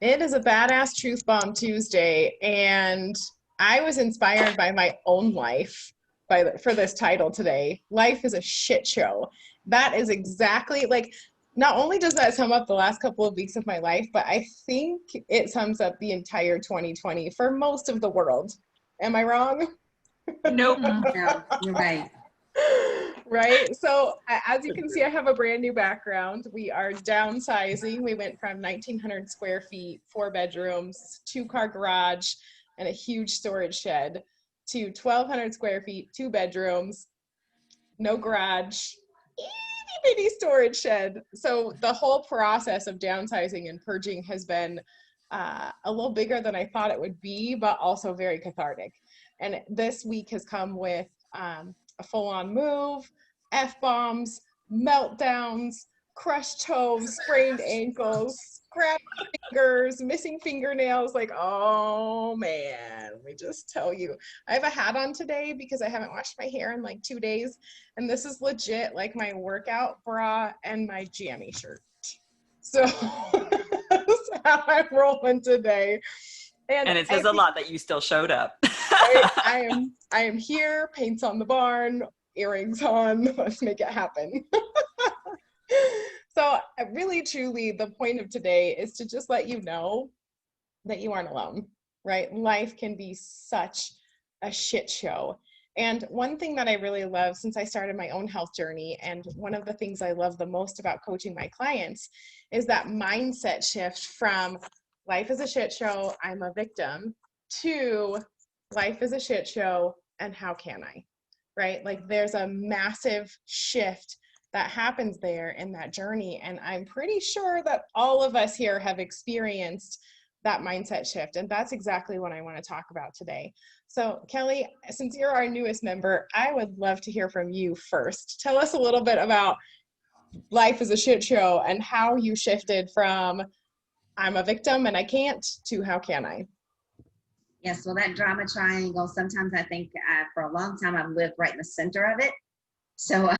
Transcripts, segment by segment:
It is a badass truth bomb Tuesday, and I was inspired by my own life for this title today. Life is a shit show. That is exactly like. Not only does that sum up the last couple of weeks of my life, but I think it sums up the entire 2020 for most of the world. Am I wrong? Nope. No, you're right. Right? So, as you can see, I have a brand new background. We are downsizing. We went from 1,900 square feet, 4 bedrooms, 2-car garage, and a huge storage shed to 1,200 square feet, 2 bedrooms, no garage, itty bitty storage shed. So, the whole process of downsizing and purging has been a little bigger than I thought it would be, but also very cathartic. And this week has come with a full on move, F bombs, meltdowns, crushed toes, sprained ankles, scrapped fingers, missing fingernails. Like, oh man, let me just tell you. I have a hat on today because I haven't washed my hair in like 2 days. And this is legit like my workout bra and my jammy shirt. So that's how I'm rolling today. And And it says a lot that you still showed up. I am here, paints on the barn, earrings on, let's make it happen. So really truly the point of today is to just let you know that you aren't alone, right? Life can be such a shit show. And one thing that I really love since I started my own health journey, and one of the things I love the most about coaching my clients, is that mindset shift from life is a shit show, I'm a victim, to life is a shit show, and how can I? Right? Like there's a massive shift that happens there in that journey. And I'm pretty sure that all of us here have experienced that mindset shift. And that's exactly what I want to talk about today. So, Kelly, since you're our newest member, I would love to hear from you first. Tell us a little bit about life as a shit show and how you shifted from I'm a victim and I can't to how can I? Yes, well, that drama triangle, sometimes I think for a long time I've lived right in the center of it. So,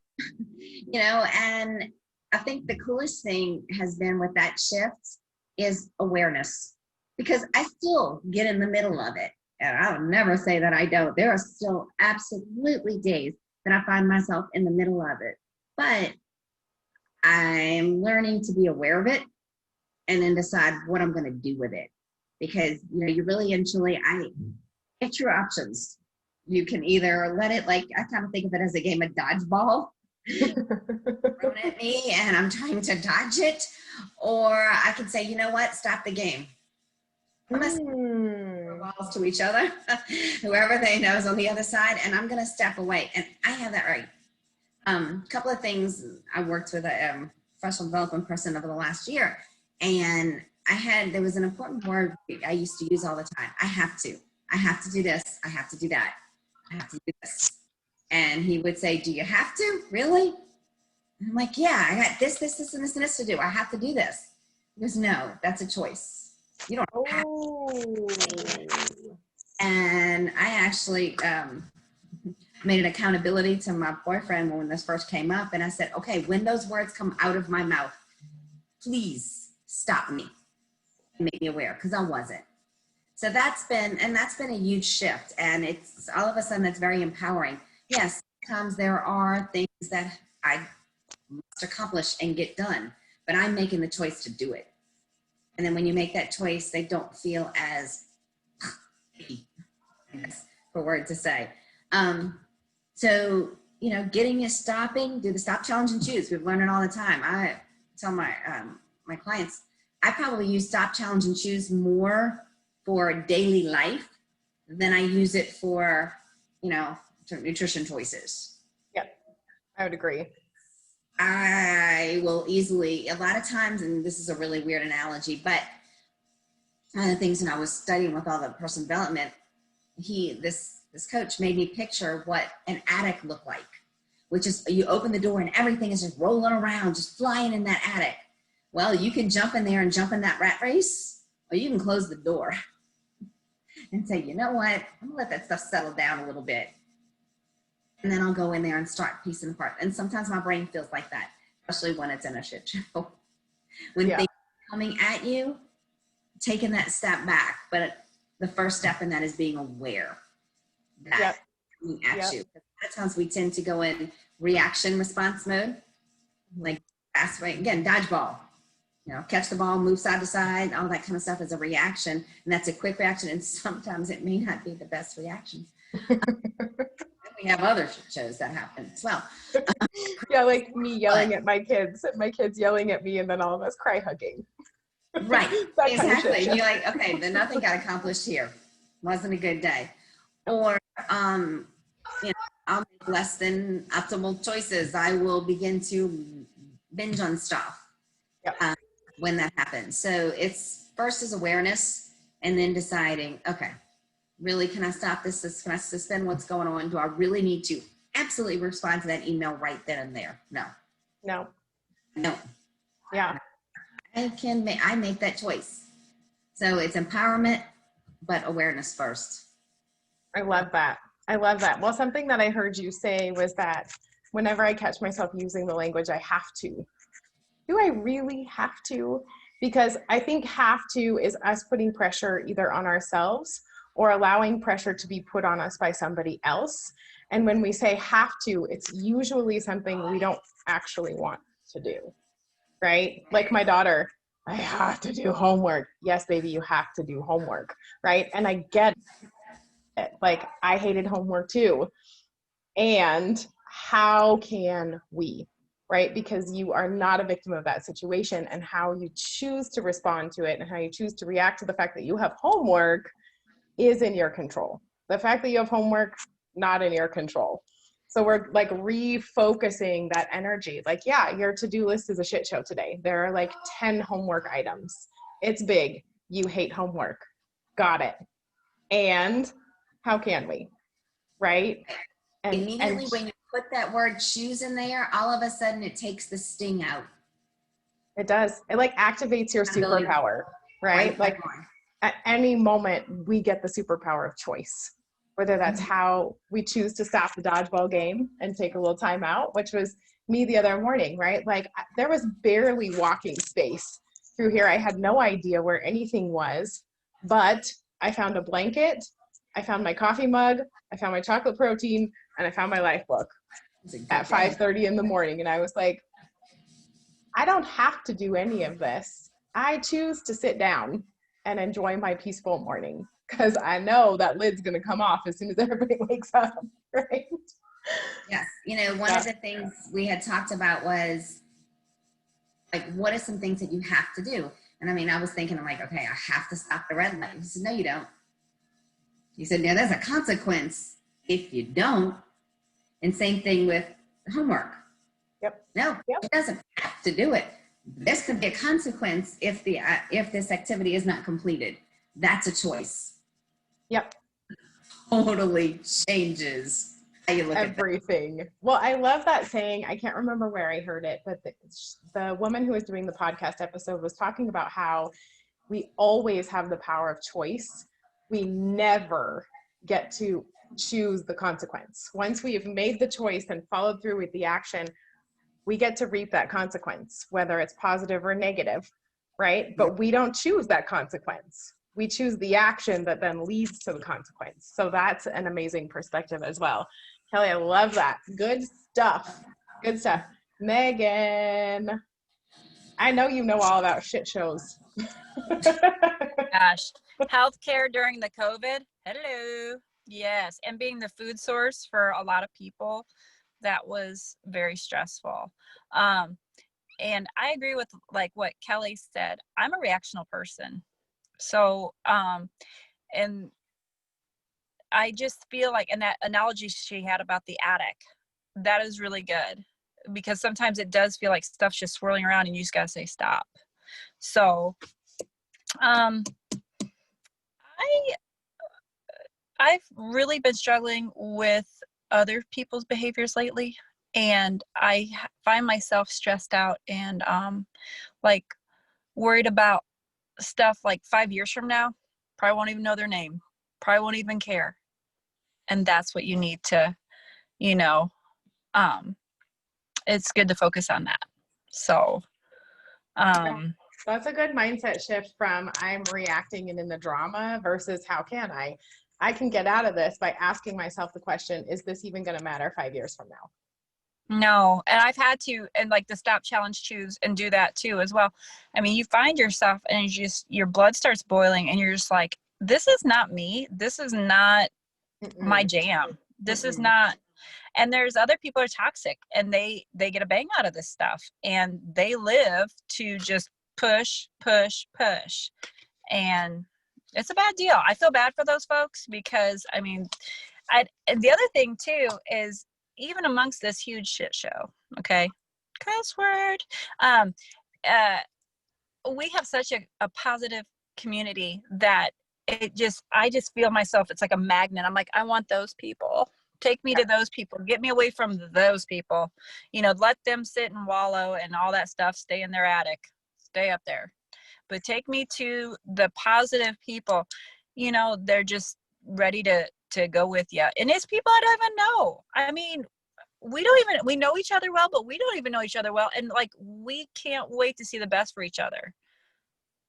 and I think the coolest thing has been with that shift is awareness, because I still get in the middle of it. And I'll never say that I don't. There are still absolutely days that I find myself in the middle of it. But I'm learning to be aware of it and then decide what I'm going to do with it. Because, you really and truly, I get your options. You can either let it, like, I kind of think of it as a game of dodgeball. Thrown at me and I'm trying to dodge it. Or I can say, you know what, stop the game. Unless balls to each other, whoever they know is on the other side, and I'm going to step away. And I have that right. A couple of things. I worked with a professional development person over the last year, and there was an important word I used to use all the time. I have to do this. I have to do that. I have to do this. And he would say, do you have to? Really? And I'm like, yeah, I got this, and this to do. I have to do this. He goes, no, that's a choice. You don't have to. And I actually made an accountability to my boyfriend when this first came up. And I said, okay, when those words come out of my mouth, please stop me and make me aware, because I wasn't. So that's been a huge shift. And it's all of a sudden, it's very empowering. Yes, sometimes there are things that I must accomplish and get done, but I'm making the choice to do it. And then when you make that choice, they don't feel as for word to say. So, getting you stopping, do the stop, challenge, and choose. We've learned it all the time. I tell my my clients, I probably use stop, challenge, and choose more for daily life than I use it for, nutrition choices. Yep, I would agree. I will easily, a lot of times, and this is a really weird analogy, but one of the things when I was studying with all the personal development, this coach made me picture what an attic looked like, which is you open the door and everything is just rolling around, just flying in that attic. Well, you can jump in there and jump in that rat race, or you can close the door and say, you know what, I'm gonna let that stuff settle down a little bit. And then I'll go in there and start piecing apart. And sometimes my brain feels like that, especially when it's in a shit show. When things are coming at you, taking that step back, but the first step in that is being aware that coming at you. A lot of times we tend to go in reaction response mode, like fast way, again, dodgeball, catch the ball, move side to side, all that kind of stuff is a reaction. And that's a quick reaction. And sometimes it may not be the best reaction. We have other shows that happen as well. Yeah, like me yelling at my kids and my kids yelling at me and then all of us cry hugging. Right, That kind of exactly. shit. And you're like, okay, then nothing got accomplished here. Wasn't a good day. Or, I'll make less than optimal choices. I will begin to binge on stuff when that happens. So it's first is awareness and then deciding, okay, really, can I stop this? Can I suspend what's going on? Do I really need to absolutely respond to that email right then and there? No. Yeah. I make that choice. So it's empowerment, but awareness first. I love that. Well, something that I heard you say was that whenever I catch myself using the language, I have to. Do I really have to? Because I think have to is us putting pressure either on ourselves or allowing pressure to be put on us by somebody else. And when we say have to, it's usually something we don't actually want to do, right? Like my daughter, I have to do homework. Yes, baby, you have to do homework, right? And I get it. Like, I hated homework too. And how can we, right? Because you are not a victim of that situation, and how you choose to respond to it and how you choose to react to the fact that you have homework is in your control. The fact that you have homework, not in your control. So we're like refocusing that energy. Like, yeah, your to-do list is a shit show today. There are like 10 homework items. It's big. You hate homework. Got it. And how can we? Right? And immediately when you put that word choose in there, all of a sudden it takes the sting out. It does. It like activates your superpower, right? Like at any moment we get the superpower of choice, whether that's how we choose to stop the dodgeball game and take a little time out, which was me the other morning, right? Like there was barely walking space through here. I had no idea where anything was, but I found a blanket, I found my coffee mug, I found my chocolate protein, and I found my life book at 5:30 in the morning. And I was like, I don't have to do any of this. I choose to sit down and enjoy my peaceful morning because I know that lid's going to come off as soon as everybody wakes up, right? Yes. One of the things we had talked about was like, what are some things that you have to do? And I mean, I was thinking, I'm like, okay, I have to stop the red light. He said, no, you don't. He said, no, there's a consequence if you don't. And same thing with homework. No, it doesn't have to do it. This could be a consequence if this activity is not completed. That's a choice. Yep. Totally changes how you look everything. At well, I love that saying. I can't remember where I heard it, but the woman who was doing the podcast episode was talking about how we always have the power of choice. We never get to choose the consequence. Once we have made the choice and followed through with the action, we get to reap that consequence, whether it's positive or negative, right? But we don't choose that consequence. We choose the action that then leads to the consequence. So that's an amazing perspective as well. Kelly, I love that. Good stuff. Good stuff. Megan, I know you know all about shit shows. Gosh, healthcare during the COVID. Hello. Yes. And being the food source for a lot of people, that was very stressful. And I agree with like what Kelly said. I'm a reactional person. So, and I just feel like, and that analogy she had about the attic, that is really good because sometimes it does feel like stuff's just swirling around and you just gotta say stop. So, I've really been struggling with other people's behaviors lately, and I find myself stressed out and like worried about stuff like 5 years from now. Probably won't even know their name, probably won't even care. And that's what you need to, it's good to focus on that. So That's a good mindset shift from I'm reacting and in the drama versus how can I? I can get out of this by asking myself the question, is this even going to matter 5 years from now? No, and I've had to, and like the stop challenge choose and do that too as well. I mean, you find yourself and you just, your blood starts boiling and you're just like, this is not me. This is not my Mm-mm. jam. This is Mm-mm. not, and there's other people are toxic and they get a bang out of this stuff and they live to just push, push, push. And it's a bad deal. I feel bad for those folks because I mean, and the other thing too is even amongst this huge shit show, okay, cuss word, um, uh, we have such a positive community that I just feel myself, it's like a magnet. I'm like, I want those people. Take me to those people. Get me away from those people. You know, let them sit and wallow and all that stuff. Stay in their attic. Stay up there. But take me to the positive people. You know, they're just ready to go with you. And it's people I don't even know. I mean, we know each other well, but we don't even know each other well. And like, we can't wait to see the best for each other.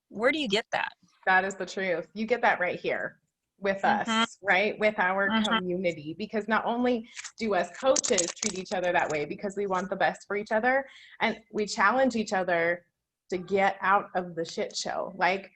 Where do you get that? That is the truth. You get that right here with us, right? With our community, because not only do us coaches treat each other that way because we want the best for each other, and we challenge each other to get out of the shit show. Like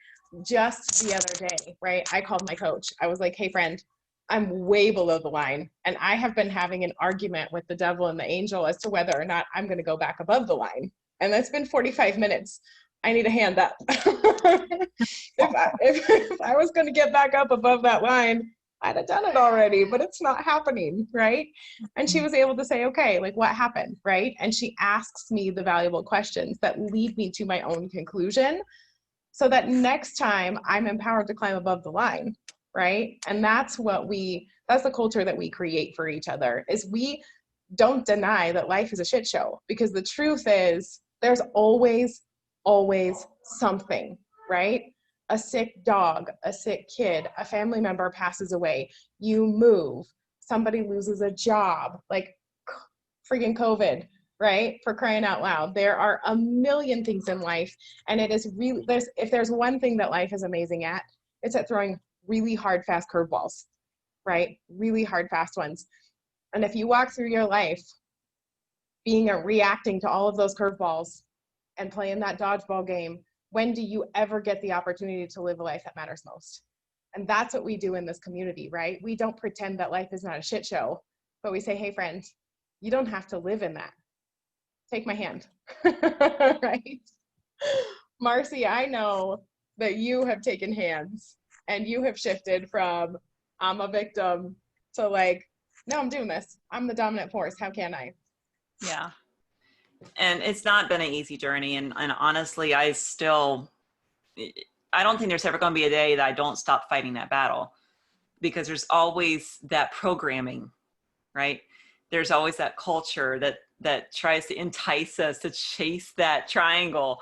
just the other day, right? I called my coach. I was like, hey friend, I'm way below the line. And I have been having an argument with the devil and the angel as to whether or not I'm going to go back above the line. And that's been 45 minutes. I need a hand up. if I was going to get back up above that line, I'd have done it already, but it's not happening, right? And she was able to say, okay, like what happened, right? And she asks me the valuable questions that lead me to my own conclusion so that next time I'm empowered to climb above the line, right? And that's the culture that we create for each other, is we don't deny that life is a shit show, because the truth is there's always something, right? A sick dog, a sick kid, a family member passes away, you move, somebody loses a job, like freaking COVID, right? For crying out loud. There are a million things in life. And it is really, if there's one thing that life is amazing at, it's at throwing really hard, fast curveballs, right? Really hard, fast ones. And if you walk through your life reacting to all of those curveballs and playing that dodgeball game, when do you ever get the opportunity to live a life that matters most? And that's what we do in this community, right? We don't pretend that life is not a shit show, but we say, hey, friend, you don't have to live in that. Take my hand, right? Marcy, I know that you have taken hands and you have shifted from I'm a victim to like, no, I'm doing this. I'm the dominant force. How can I? Yeah. And it's not been an easy journey. And honestly, I don't think there's ever going to be a day that I don't stop fighting that battle, because there's always that programming, right? There's always that culture that tries to entice us to chase that triangle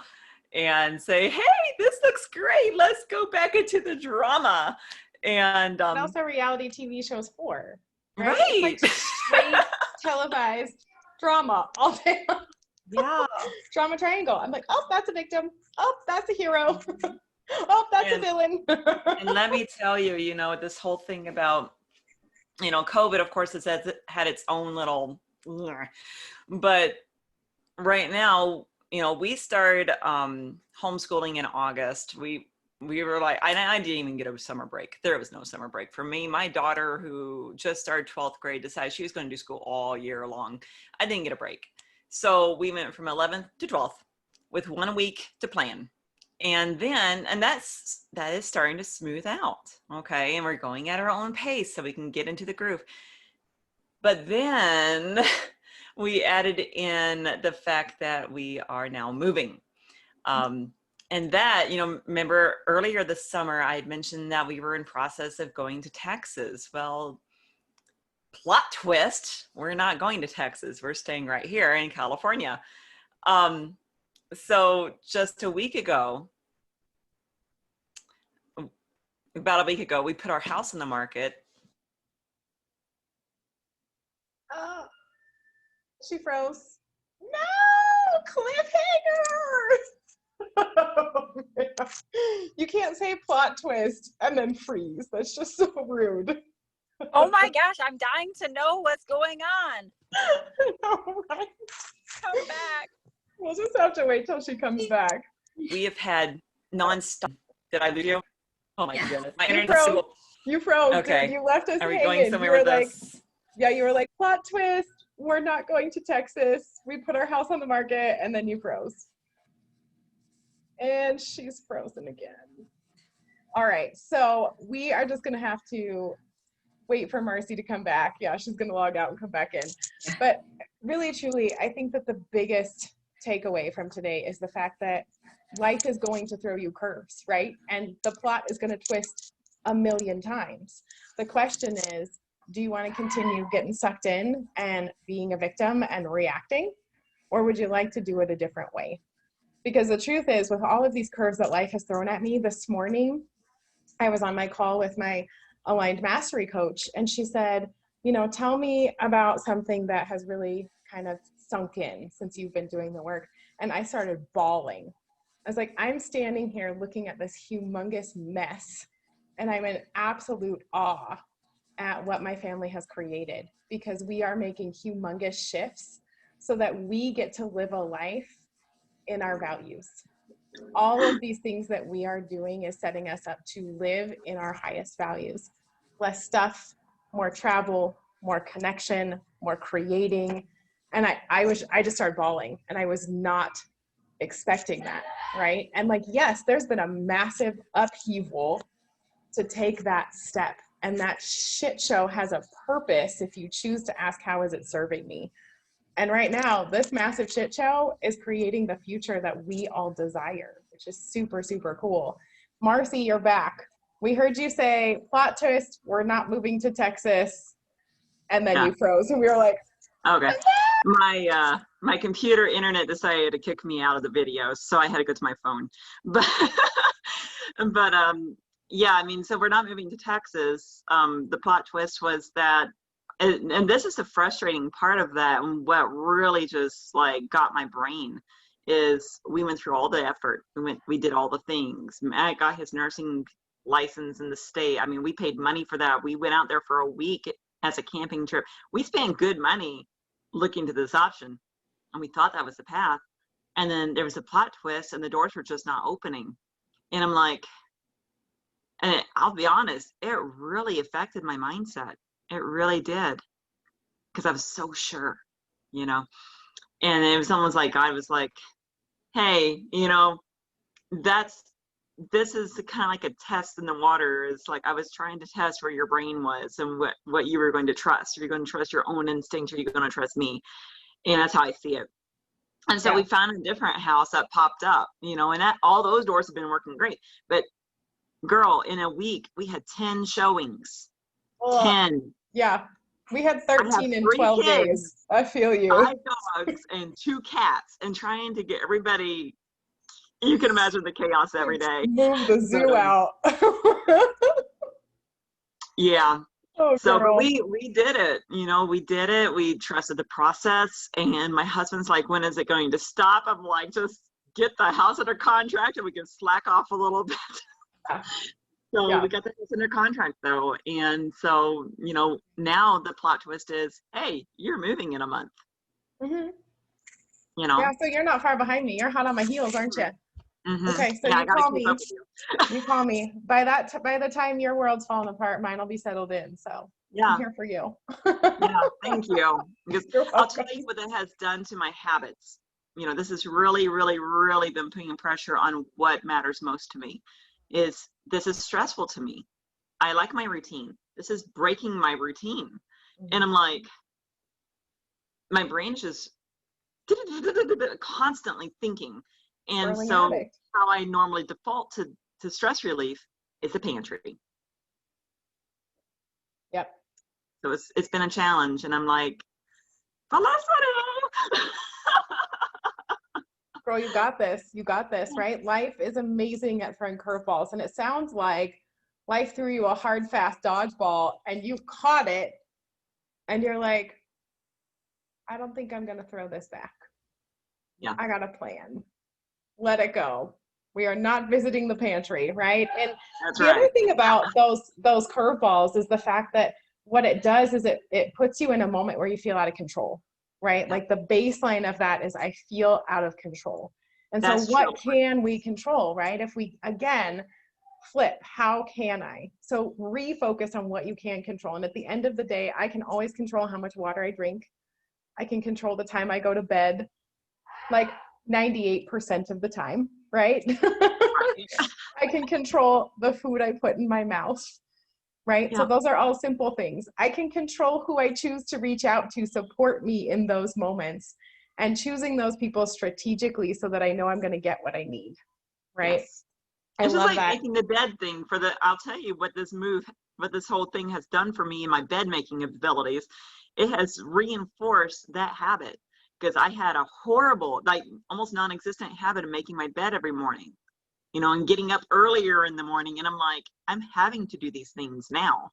and say, hey, this looks great. Let's go back into the drama. And also reality TV shows for, right? Right. It's like straight televised drama all day long. Yeah. Drama triangle. I'm like, oh, that's a victim. Oh, that's a hero. Oh, that's a villain. And let me tell you, this whole thing about, COVID, of course, has had its own little, but right now, we started homeschooling in August. We were like, I didn't even get a summer break. There was no summer break for me. My daughter, who just started 12th grade, decided she was going to do school all year long. I didn't get a break. So we went from 11th to 12th with 1 week to plan. And then, that is starting to smooth out. Okay. And we're going at our own pace so we can get into the groove. But then we added in the fact that we are now moving. And that, remember earlier this summer, I had mentioned that we were in process of going to Texas. Well, plot twist, we're not going to Texas. We're staying right here in California. So just about a week ago, we put our house on the market. Oh, she froze. No, cliffhanger. Oh You can't say plot twist and then freeze. That's just so rude. Oh my gosh, I'm dying to know what's going on. All right. Come back. We'll just have to wait till she comes back. We have had nonstop. Did I lose you? Oh my Yeah. goodness. My You internet's froze. so- You froze. Okay. You left us Are we hanging. going You somewhere were with like, this? yeah, you were like, plot twist. We're not going to Texas. We put our house on the market, and then you froze. And she's frozen again. All right, so we are just gonna have to wait for Marcy to come back. Yeah, she's gonna log out and come back in. But really, truly, I think that the biggest takeaway from today is the fact that life is going to throw you curves, right? And the plot is gonna twist a million times. The question is, do you want to continue getting sucked in and being a victim and reacting? Or would you like to do it a different way? Because the truth is, with all of these curves that life has thrown at me this morning, I was on my call with my aligned mastery coach, and she said, you know, tell me about something that has really kind of sunk in since you've been doing the work. And I started bawling. I was like, I'm standing here looking at this humongous mess, and I'm in absolute awe at what my family has created, because we are making humongous shifts so that we get to live a life in our values. All of these things that we are doing is setting us up to live in our highest values. Less stuff, more travel, more connection, more creating. And I just started bawling, and I was not expecting that, right? And like, yes, there's been a massive upheaval to take that step. And that shit show has a purpose if you choose to ask, how is it serving me? And right now, this massive shit show is creating the future that we all desire, which is super, super cool. Marcy, you're back. We heard you say, plot twist, we're not moving to Texas. And then you froze. And we were like, okay. My computer internet decided to kick me out of the video, so I had to go to my phone. But yeah, I mean, so we're not moving to Texas. The plot twist was that, and this is the frustrating part of that, and what really just like got my brain is we went through all the effort. We did all the things. Matt got his nursing license in the state. I mean, we paid money for that. We went out there for a week as a camping trip. We spent good money looking to this option, and we thought that was the path. And then there was a plot twist, and the doors were just not opening. And I'm like, and I'll be honest, it really affected my mindset. It really did, because I was so sure, you know. And it was almost like God was like, hey, you know, this is kind of like a test in the water. It's like I was trying to test where your brain was and what you were going to trust. Are you going to trust your own instinct, or are you going to trust me? And that's how I see it. And so we found a different house that popped up, you know, and all those doors have been working great. But girl, in a week, we had 10 showings. 10. Yeah, we had 13 in 3 12 kids, days. I feel you. 5 dogs, and 2 cats, and trying to get everybody. You can imagine the chaos every day. Move the zoo out. Yeah. Oh, so girl. we did it, you know, we did it. We trusted the process, and my husband's like, when is it going to stop? I'm like, just get the house under contract and we can slack off a little bit. So we got the house under contract though. And so, you know, now the plot twist is, hey, you're moving in a month. Mm-hmm. You know? Yeah, so you're not far behind me. You're hot on my heels, aren't you? Mm-hmm. Okay, so yeah, you call me. You call me. By the time your world's falling apart, mine will be settled in. So yeah, I'm here for you. yeah, thank you. Because You're I'll welcome. tell you what it has done to my habits. You know, this has really, really, really been putting pressure on what matters most to me. This is stressful to me. I like my routine. This is breaking my routine. Mm-hmm. And I'm like, my brain is just constantly thinking. And so how I normally default to stress relief is the pantry. Yep. So it's been a challenge, and I'm like, girl, you got this. You got this, right? Life is amazing at throwing curveballs, and it sounds like life threw you a hard, fast dodgeball, and you caught it, and you're like, I don't think I'm gonna throw this back. Yeah. I got a plan. Let it go. We are not visiting the pantry, right? And That's the right. other thing about those curveballs is the fact that what it does is it puts you in a moment where you feel out of control, right? Yeah. Like the baseline of that is I feel out of control. And so That's what true. can we control, right? If we, again, flip, how can I? So refocus on what you can control. And at the end of the day, I can always control how much water I drink. I can control the time I go to bed, like 98% of the time, right? I can control the food I put in my mouth, right? So Yeah. those are all simple things. I can control who I choose to reach out to support me in those moments, and choosing those people strategically so that I know I'm going to get what I need, right? Yes. I It's just love like that. making the bed thing I'll tell you what this whole thing has done for me in my bed making abilities. It has reinforced that habit because I had a horrible, like almost non-existent habit of making my bed every morning, and getting up earlier in the morning. And I'm like, I'm having to do these things now.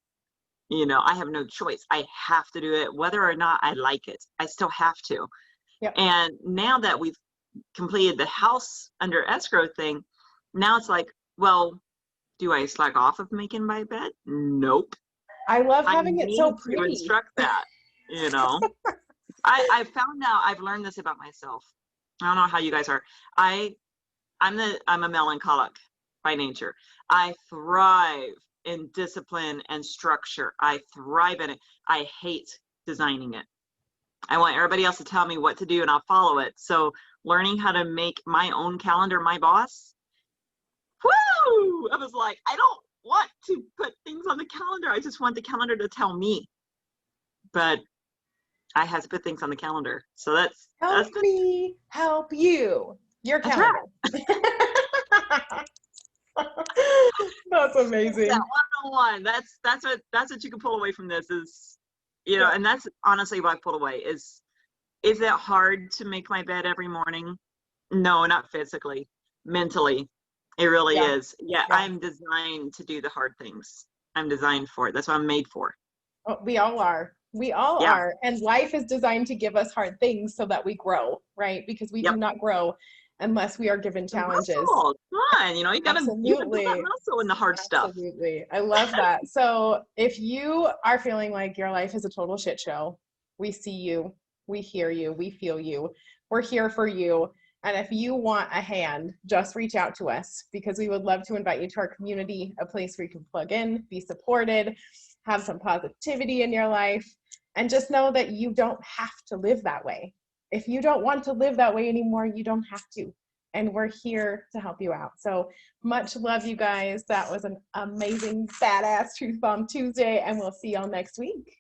I have no choice. I have to do it, whether or not I like it. I still have to. Yep. And now that we've completed the house under escrow thing, now it's like, well, do I slack off of making my bed? Nope. I love I having it need so to pretty. instruct that, I found out, I've learned this about myself. I don't know how you guys are. I'm a melancholic by nature. I thrive in discipline and structure. I thrive in it. I hate designing it. I want everybody else to tell me what to do and I'll follow it. So learning how to make my own calendar my boss, woo! I was like, I don't want to put things on the calendar. I just want the calendar to tell me. But I have to put things on the calendar. So that's Help been, me help you. Your that's calendar. right. That's amazing. That one-on-one. That's what you can pull away from this is, and that's honestly what I pulled away is it hard to make my bed every morning? No, not physically, mentally. It really is. Yeah, I'm designed to do the hard things. I'm designed for it. That's what I'm made for. Oh, we all are. We all are. And life is designed to give us hard things so that we grow, right? Because we do not grow unless we are given challenges. Muscle. Come on, you gotta build that muscle in the hard stuff. Absolutely. I love that. So if you are feeling like your life is a total shit show, we see you, we hear you, we feel you. We're here for you. And if you want a hand, just reach out to us because we would love to invite you to our community, a place where you can plug in, be supported, have some positivity in your life, and just know that you don't have to live that way. If you don't want to live that way anymore, you don't have to. And we're here to help you out. So much love, you guys. That was an amazing, badass Truth Bomb Tuesday, and we'll see y'all next week.